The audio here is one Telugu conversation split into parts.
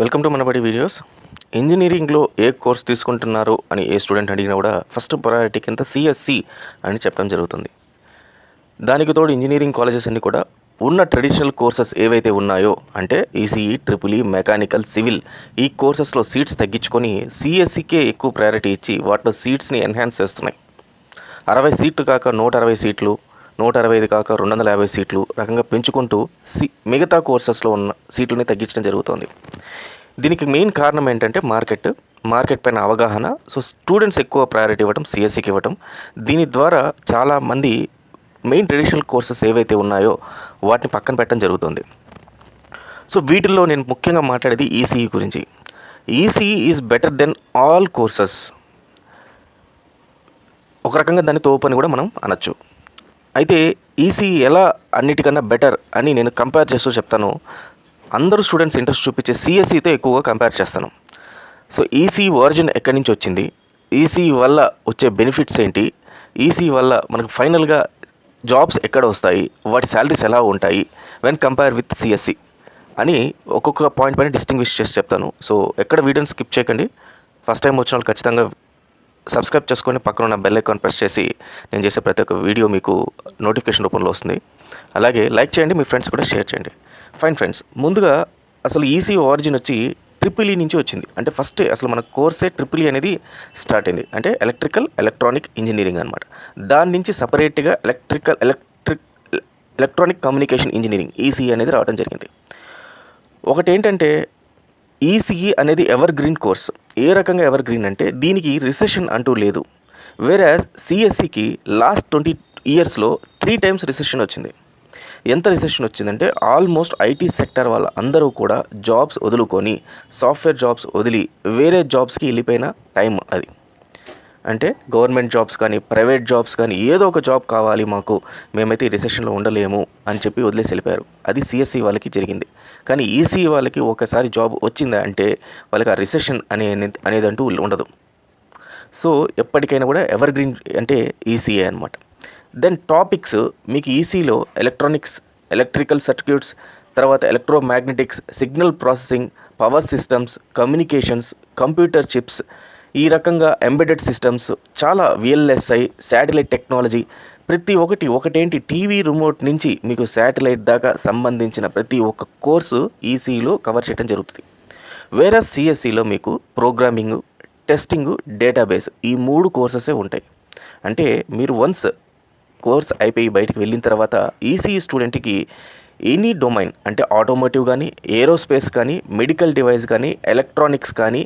Welcome to Manabadi videos. ఇంజనీరింగ్లో ఏ కోర్స్ తీసుకుంటున్నారు అని ఏ స్టూడెంట్ అడిగినా కూడా ఫస్ట్ ప్రయారిటీ కింద సిఎస్సి అని చెప్పడం జరుగుతుంది. దానికి తోడు ఇంజనీరింగ్ కాలేజెస్ అన్నీ కూడా ఉన్న ట్రెడిషనల్ కోర్సెస్ ఏవైతే ఉన్నాయో అంటే ECE, triple E, mechanical, civil ఈ కోర్సెస్లో సీట్స్ తగ్గించుకొని సిఎస్సికే ఎక్కువ ప్రయారిటీ ఇచ్చి వాటిలో సీట్స్ని ఎన్హాన్స్ చేస్తున్నాయి. 60 సీట్లు కాక 160 సీట్లు, 165 కాక 250 సీట్లు రకంగా పెంచుకుంటూ మిగతా కోర్సెస్లో ఉన్న సీట్లని తగ్గించడం జరుగుతోంది. దీనికి మెయిన్ కారణం ఏంటంటే మార్కెట్ పైన అవగాహన. సో స్టూడెంట్స్ ఎక్కువ ప్రయారిటీ ఇవ్వటం, సిఎస్సికి ఇవ్వటం. దీని ద్వారా చాలామంది మెయిన్ ట్రెడిషనల్ కోర్సెస్ ఏవైతే ఉన్నాయో వాటిని పక్కన పెట్టడం జరుగుతుంది. సో వీటిల్లో నేను ముఖ్యంగా మాట్లాడేది ఈసీఈ గురించి. ECE is better than all courses. ఒక రకంగా దాన్ని తోపని కూడా మనం అనొచ్చు. అయితే ఈసీఈ ఎలా అన్నిటికన్నా బెటర్ అని నేను కంపేర్ చేస్తూ చెప్తాను. అందరూ స్టూడెంట్స్ ఇంట్రెస్ట్ చూపించే సిఎస్సితో ఎక్కువగా కంపేర్ చేస్తాను. సో ఈసీఈ ఒరిజిన్ ఎక్కడి నుంచి వచ్చింది, ఈసీఈ వల్ల వచ్చే బెనిఫిట్స్ ఏంటి, ఈసీఈ వల్ల మనకు ఫైనల్గా జాబ్స్ ఎక్కడ వస్తాయి, వాటి శాలరీస్ ఎలా ఉంటాయి వెన్ కంపేర్ విత్ సిఎస్సి అని ఒక్కొక్క పాయింట్ పైన డిస్టింగ్విష్ చేసి చెప్తాను. సో ఎక్కడ వీడియోని స్కిప్ చేయకండి. ఫస్ట్ టైం వచ్చిన వాళ్ళు ఖచ్చితంగా సబ్స్క్రైబ్ చేసుకొని పక్కన ఉన్న బెల్ ఐకాన్ ప్రెస్ చేసి నేను చేసే ప్రతి ఒక్క వీడియో మీకు నోటిఫికేషన్ రూపంలో వస్తుంది. అలాగే లైక్ చేయండి, మీ ఫ్రెండ్స్ కూడా షేర్ చేయండి. ఫైన్ ఫ్రెండ్స్, ముందుగా అసలు ఈసీఈ ఆరిజిన్ వచ్చి ట్రిపుల్ ఈ నుంచి వచ్చింది. అంటే ఫస్ట్ అసలు మన కోర్సే ట్రిపుల్ ఈ అనేది స్టార్ట్ అయింది. అంటే ఎలక్ట్రానిక్ ఇంజనీరింగ్ అనమాట. దాని నుంచి సపరేట్గా ఎలక్ట్రానిక్ కమ్యూనికేషన్ ఇంజనీరింగ్ ఈసీఈ అనేది రావడం జరిగింది. ఒకటి ఏంటంటే ఈసీఈ అనేది ఎవర్ గ్రీన్ కోర్స్. ఏ రకంగా ఎవర్ గ్రీన్ అంటే దీనికి రిసెషన్ అంటూ లేదు. వేరే సిఎస్సికి లాస్ట్ 20 ఇయర్స్లో 3 టైమ్స్ రిసెషన్ వచ్చింది. ఎంత రిసెషన్ వచ్చిందంటే ఆల్మోస్ట్ ఐటీ సెక్టర్ వాళ్ళ అందరూ కూడా జాబ్స్ వదులుకొని సాఫ్ట్వేర్ జాబ్స్ వదిలి వేరే జాబ్స్కి వెళ్ళిపోయిన టైం అది. అంటే గవర్నమెంట్ జాబ్స్ కానీ ప్రైవేట్ జాబ్స్ కానీ ఏదో ఒక జాబ్ కావాలి మాకు, మేమైతే ఈ రిసెషన్లో ఉండలేము అని చెప్పి వదిలేసి వెళ్ళిపోయారు. అది సిఎస్సి వాళ్ళకి జరిగింది. కానీ ఈసీఈ వాళ్ళకి ఒకసారి జాబ్ వచ్చిందా అంటే వాళ్ళకి ఆ రిసెషన్ అనేదంటూ ఉండదు. సో ఎప్పటికైనా కూడా ఎవర్ గ్రీన్ అంటే ఈసీఏ అనమాట. దెన్ టాపిక్స్ మీకు ఈసీలో ఎలక్ట్రికల్ సర్క్యూట్స్, తర్వాత electromagnetics, signal processing, power systems, communications, computer chips, ఈ రకంగా ఎంబెడెడ్ సిస్టమ్స్, చాలా విఎల్ఎస్ఐ, శాటిలైట్ టెక్నాలజీ, ప్రతి ఒకటేంటి టీవీ రిమోట్ నుంచి మీకు శాటిలైట్ దాకా సంబంధించిన ప్రతి ఒక్క కోర్సు ఈసీఈలో కవర్ చేయడం జరుగుతుంది. వేరే సిఎస్సిలో మీకు ప్రోగ్రామింగ్, టెస్టింగ్, డేటాబేస్ ఈ 3 కోర్సెసే ఉంటాయి. అంటే మీరు వన్స్ కోర్స్ అయిపోయి బయటికి వెళ్ళిన తర్వాత ఈసీఈ స్టూడెంట్కి ఎనీ డొమైన్ అంటే ఆటోమోటివ్ కానీ, ఏరోస్పేస్ కానీ, మెడికల్ డివైస్ కానీ, ఎలక్ట్రానిక్స్ కానీ,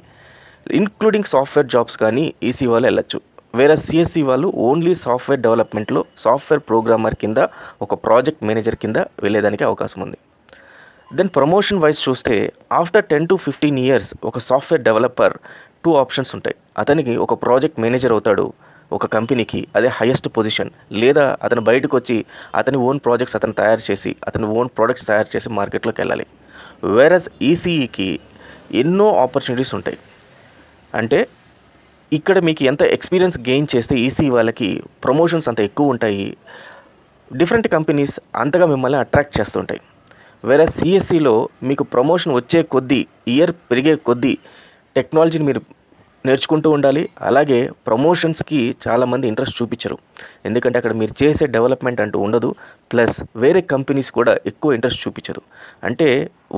ఇంక్లూడింగ్ సాఫ్ట్వేర్ జాబ్స్ కానీ ఈసీ వాళ్ళు వెళ్ళచ్చు. వేరే సిఎస్సి వాళ్ళు ఓన్లీ సాఫ్ట్వేర్ డెవలప్మెంట్లో సాఫ్ట్వేర్ ప్రోగ్రామర్ కింద, ఒక ప్రాజెక్ట్ మేనేజర్ కింద వెళ్ళేదానికి అవకాశం ఉంది. దెన్ ప్రమోషన్ వైజ్ చూస్తే ఆఫ్టర్ 10 to 15 ఇయర్స్ ఒక సాఫ్ట్వేర్ డెవలపర్ 2 ఆప్షన్స్ ఉంటాయి. అతనికి ఒక ప్రాజెక్ట్ మేనేజర్ అవుతాడు ఒక కంపెనీకి, అదే హైయెస్ట్ పొజిషన్. లేదా అతను బయటకు వచ్చి అతని ఓన్ ప్రాజెక్ట్స్ అతను తయారు చేసి అతని ఓన్ ప్రోడక్ట్స్ తయారు చేసి మార్కెట్లోకి వెళ్ళాలి. వేరస్ ఈసీఈకి ఎన్నో ఆపర్చునిటీస్ ఉంటాయి. అంటే ఇక్కడ మీకు ఎంత ఎక్స్పీరియన్స్ గెయిన్ చేస్తే ఈసీ వాళ్ళకి ప్రమోషన్స్ అంత ఎక్కువ ఉంటాయి. డిఫరెంట్ కంపెనీస్ అంతగా మిమ్మల్ని అట్రాక్ట్ చేస్తుంటాయి. వేరే సిఎస్సిలో మీకు ప్రమోషన్ వచ్చే కొద్దీ, ఇయర్ పెరిగే కొద్దీ టెక్నాలజీని మీరు నేర్చుకుంటూ ఉండాలి. అలాగే ప్రమోషన్స్కి చాలామంది ఇంట్రెస్ట్ చూపించరు, ఎందుకంటే అక్కడ మీరు చేసే డెవలప్మెంట్ అంటూ ఉండదు. ప్లస్ వేరే కంపెనీస్ కూడా ఎక్కువ ఇంట్రెస్ట్ చూపించదు. అంటే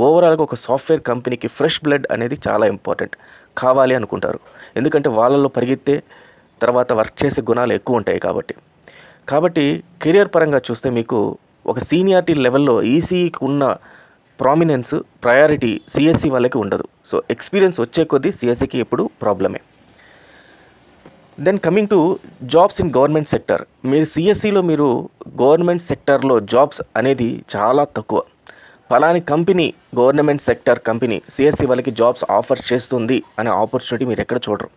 ఓవరాల్గా ఒక సాఫ్ట్వేర్ కంపెనీకి ఫ్రెష్ బ్లడ్ అనేది చాలా ఇంపార్టెంట్ కావాలి అనుకుంటారు. ఎందుకంటే వాళ్ళల్లో పరిగెత్తే తర్వాత వర్క్ చేసే గుణాలు ఎక్కువ ఉంటాయి కాబట్టి కెరియర్ పరంగా చూస్తే మీకు ఒక సీనియారిటీ లెవెల్లో ఈసీఈకి ఉన్న ప్రామినెన్స్, ప్రయారిటీ సిఎస్సి వాళ్ళకి ఉండదు. సో ఎక్స్పీరియన్స్ వచ్చే కొద్దీ సిఎస్సికి ఎప్పుడు ప్రాబ్లమే. Then coming to jobs in government sector. మీరు సిఎస్సిలో మీరు గవర్నమెంట్ సెక్టర్లో జాబ్స్ అనేది చాలా తక్కువ. ఫలాని company, government sector company CSE వాళ్ళకి జాబ్స్ ఆఫర్ చేస్తుంది అనే ఆపర్చునిటీ మీరు ఎక్కడ చూడరు.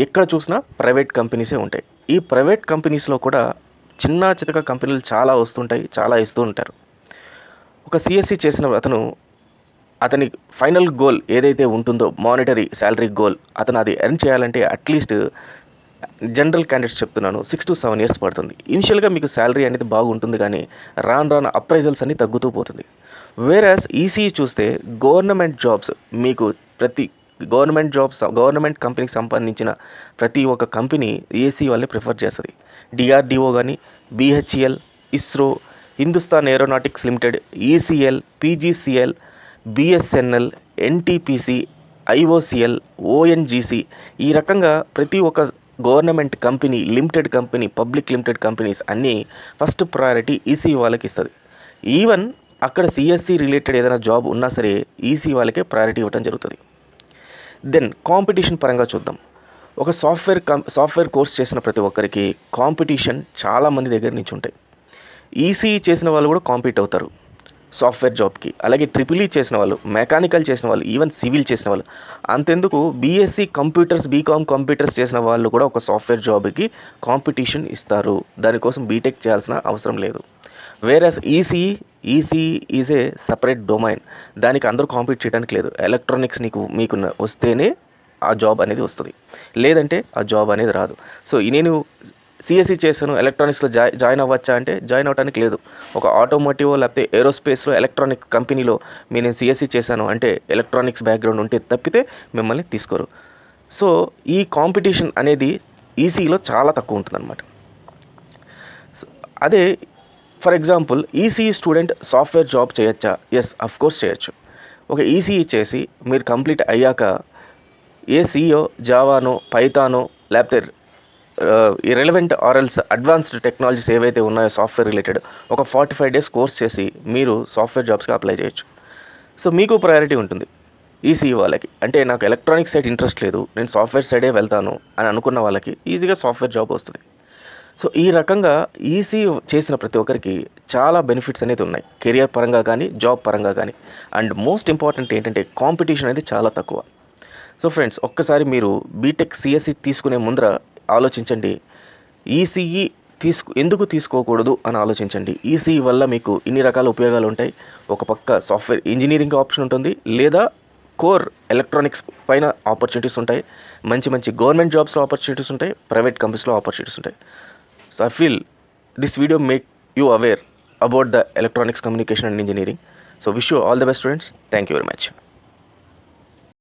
ఎక్కడ చూసినా ప్రైవేట్ కంపెనీసే ఉంటాయి. ఈ ప్రైవేట్ కంపెనీస్లో కూడా చిన్న చితక కంపెనీలు చాలా వస్తుంటాయి, చాలా ఇస్తూ ఉంటారు. ఒక సిఎస్సి చేసిన అతని ఫైనల్ గోల్ ఏదైతే ఉంటుందో, మానిటరీ శాలరీ గోల్, అతను అది ఎర్న్ చేయాలంటే అట్లీస్ట్ జనరల్ క్యాండిడేట్స్ చెప్తున్నాను 6 to 7 ఇయర్స్ పడుతుంది. ఇనిషియల్గా మీకు శాలరీ అనేది బాగుంటుంది, కానీ రాను అప్రైజల్స్ అన్ని తగ్గుతూ పోతుంది. వేరాస్ ఈసీఈ చూస్తే గవర్నమెంట్ జాబ్స్ మీకు ప్రతి గవర్నమెంట్ కంపెనీకి సంబంధించిన ప్రతి ఒక్క కంపెనీ ఏసీ వాళ్ళే ప్రిఫర్ చేస్తుంది. డిఆర్డిఓ కానీ, BHEL, ISRO, Hindustan aeronautics limited, ECL, PGCL, BSNL, NTPC, IOCL, ONGC, ఈ రకంగా ప్రతి ఒక్క government company, limited company, public limited companies అన్నీ ఫస్ట్ ప్రయారిటీ ఈసీ వాళ్ళకి ఇస్తుంది. ఈవెన్ అక్కడ సిఎస్సి రిలేటెడ్ ఏదైనా జాబ్ ఉన్నా సరే ఈసీ వాళ్ళకే ప్రయారిటీ ఇవ్వడం జరుగుతుంది. దెన్ కాంపిటీషన్ పరంగా చూద్దాం. ఒక సాఫ్ట్వేర్ కోర్స్ చేసిన ప్రతి ఒక్కరికి కాంపిటీషన్ చాలామంది దగ్గర నుంచి ఉంటాయి. ఈసీ చేసిన వాళ్ళు కూడా కాంపీట్ అవుతారు సాఫ్ట్వేర్ జాబ్కి. అలాగే ట్రిపుల్ ఈ చేసిన వాళ్ళు, మెకానికల్ చేసిన వాళ్ళు, ఈవెన్ సివిల్ చేసిన వాళ్ళు, అంతెందుకు బీఎస్సీ కంప్యూటర్స్, బీకామ్ కంప్యూటర్స్ చేసిన వాళ్ళు కూడా ఒక సాఫ్ట్వేర్ జాబ్కి కాంపిటీషన్ ఇస్తారు. దానికోసం బీటెక్ చేయాల్సిన అవసరం లేదు. Whereas EC is a separate domain. దానికి అందరూ కాంపీట్ చేయడానికి లేదు. ఎలక్ట్రానిక్స్ మీకు వస్తేనే ఆ జాబ్ అనేది వస్తుంది, లేదంటే ఆ జాబ్ అనేది రాదు. సో నేను సిఎస్సి చేశాను, ఎలక్ట్రానిక్స్లో జాయిన్ అవ్వచ్చా అంటే జాయిన్ అవ్వడానికి లేదు. ఒక ఆటోమోటివ్ లేకపోతే ఏరోస్పేస్లో ఎలక్ట్రానిక్ కంపెనీలో నేను సిఎస్సి చేశాను అంటే ఎలక్ట్రానిక్స్ బ్యాక్గ్రౌండ్ ఉంటే తప్పితే మిమ్మల్ని తీసుకోరు. సో ఈ కాంపిటీషన్ అనేది ఈసీలో చాలా తక్కువ ఉంటుందన్నమాట. అదే for example ECE student software job చేయొచ్చా? ఎస్, అఫ్కోర్స్ చేయొచ్చు. ఒక ఈసీఈ చేసి మీరు కంప్లీట్ అయ్యాక ఏ సిఓ, జావానో, పైథానో, లేకపోతే రిలవెంట్ ఆర్ఎల్స్ అడ్వాన్స్డ్ టెక్నాలజీస్ ఏవైతే ఉన్నాయో సాఫ్ట్వేర్ రిలేటెడ్ ఒక 45 days కోర్స్ చేసి మీరు సాఫ్ట్వేర్ జాబ్స్కి అప్లై చేయొచ్చు. సో మీకు ప్రయారిటీ ఉంటుంది ఈసీఈ వాళ్ళకి. అంటే నాకు ఎలక్ట్రానిక్ సైడ్ ఇంట్రెస్ట్ లేదు, నేను సాఫ్ట్వేర్ సైడే వెళ్తాను అని అనుకున్న వాళ్ళకి ఈజీగా సాఫ్ట్వేర్ జాబ్ వస్తుంది. సో ఈ రకంగా ఈసీ చేసిన ప్రతి ఒక్కరికి చాలా బెనిఫిట్స్ అనేది ఉన్నాయి, కెరియర్ పరంగా కానీ, జాబ్ పరంగా కానీ. అండ్ మోస్ట్ ఇంపార్టెంట్ ఏంటంటే కాంపిటీషన్ అనేది చాలా తక్కువ. సో ఫ్రెండ్స్, ఒక్కసారి మీరు బీటెక్ సిఎస్సి తీసుకునే ముందర ఆలోచించండి, ఈసీఈ ఎందుకు తీసుకోకూడదు అని ఆలోచించండి. ఈసీఈ వల్ల మీకు ఇన్ని రకాల ఉపయోగాలు ఉంటాయి. ఒక పక్క సాఫ్ట్వేర్ ఇంజనీరింగ్ ఆప్షన్ ఉంటుంది, లేదా కోర్ ఎలక్ట్రానిక్స్ పైన ఆపర్చునిటీస్ ఉంటాయి, మంచి గవర్నమెంట్ జాబ్స్లో ఆపర్చునిటీస్ ఉంటాయి, ప్రైవేట్ కంపెనీస్లో ఆపర్చునిటీస్ ఉంటాయి. So I feel this video make you aware about the electronics, communication and engineering. So wish you all the best, students. Thank you very much.